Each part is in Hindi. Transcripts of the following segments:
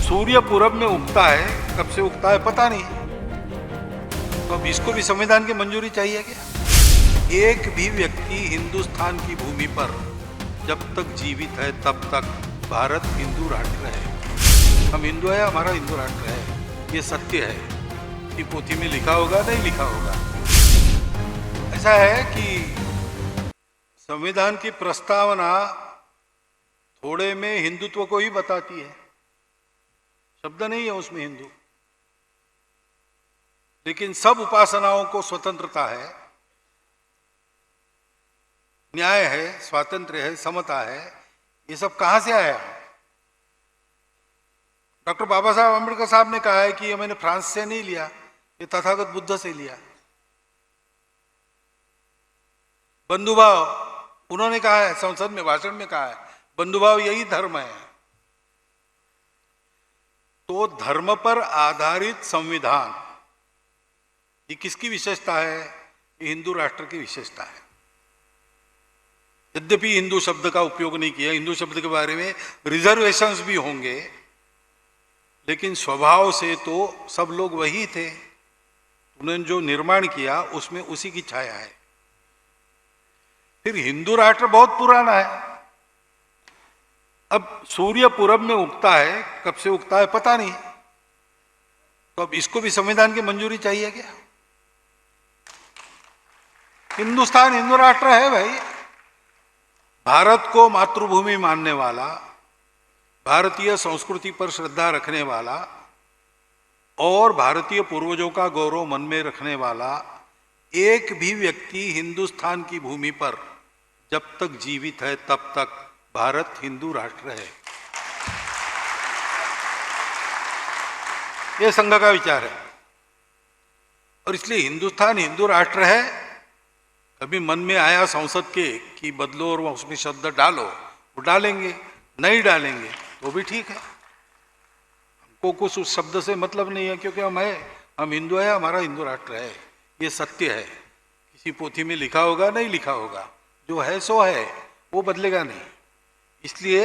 सूर्य पूरब में उगता है, कब से उगता है पता नहीं, तो अब इसको भी संविधान की मंजूरी चाहिए क्या? एक भी व्यक्ति हिंदुस्तान की भूमि पर जब तक जीवित है तब तक भारत हिंदू राष्ट्र है। हम हिंदू है, हमारा हिंदू राष्ट्र है, ये सत्य है कि पोथी में लिखा होगा नहीं लिखा होगा। ऐसा है कि संविधान की प्रस्तावना थोड़े में हिंदुत्व को ही बताती है, शब्द नहीं है उसमें हिंदू, लेकिन सब उपासनाओं को स्वतंत्रता है, न्याय है, स्वातंत्र्य है, समता है। ये सब कहां से आया? डॉक्टर बाबा साहब अम्बेडकर साहब ने कहा है कि ये मैंने फ्रांस से नहीं लिया, ये तथागत बुद्ध से लिया। बंधुभाव उन्होंने कहा है, संसद में भाषण में कहा है, बंधुभाव यही धर्म है। तो धर्म पर आधारित संविधान ये किसकी विशेषता है? ये हिंदू राष्ट्र की विशेषता है। यद्यपि हिंदू शब्द का उपयोग नहीं किया, हिंदू शब्द के बारे में रिजर्वेशंस भी होंगे, लेकिन स्वभाव से तो सब लोग वही थे। उन्होंने जो निर्माण किया उसमें उसी की छाया है। फिर हिंदू राष्ट्र बहुत पुराना है। अब सूर्य पूरब में उगता है, कब से उगता है पता नहीं, तो अब इसको भी संविधान की मंजूरी चाहिए क्या? हिंदुस्तान हिंदू राष्ट्र है भाई। भारत को मातृभूमि मानने वाला, भारतीय संस्कृति पर श्रद्धा रखने वाला और भारतीय पूर्वजों का गौरव मन में रखने वाला एक भी व्यक्ति हिंदुस्तान की भूमि पर जब तक जीवित है तब तक भारत हिंदू राष्ट्र है। यह संघ का विचार है। और इसलिए हिंदुस्तान हिंदू राष्ट्र है। कभी मन में आया संसद के कि बदलो और उसमें शब्द डालो, वो डालेंगे, नहीं डालेंगे तो भी ठीक है, हमको कुछ उस शब्द से मतलब नहीं है, क्योंकि हम हिंदू है, हमारा हिंदू राष्ट्र है, ये सत्य है। किसी पोथी में लिखा होगा नहीं लिखा होगा, जो है सो है, वो बदलेगा नहीं। इसलिए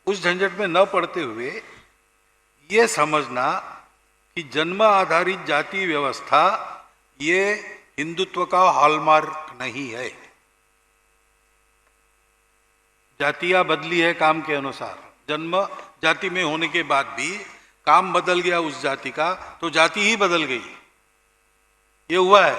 उस झंझट में न पड़ते हुए ये समझना कि जन्म आधारित जाति व्यवस्था ये हिंदुत्व का हॉलमार्क नहीं है। जातियां बदली है काम के अनुसार, जन्म जाति में होने के बाद भी काम बदल गया उस जाति का, तो जाति ही बदल गई, ये हुआ है।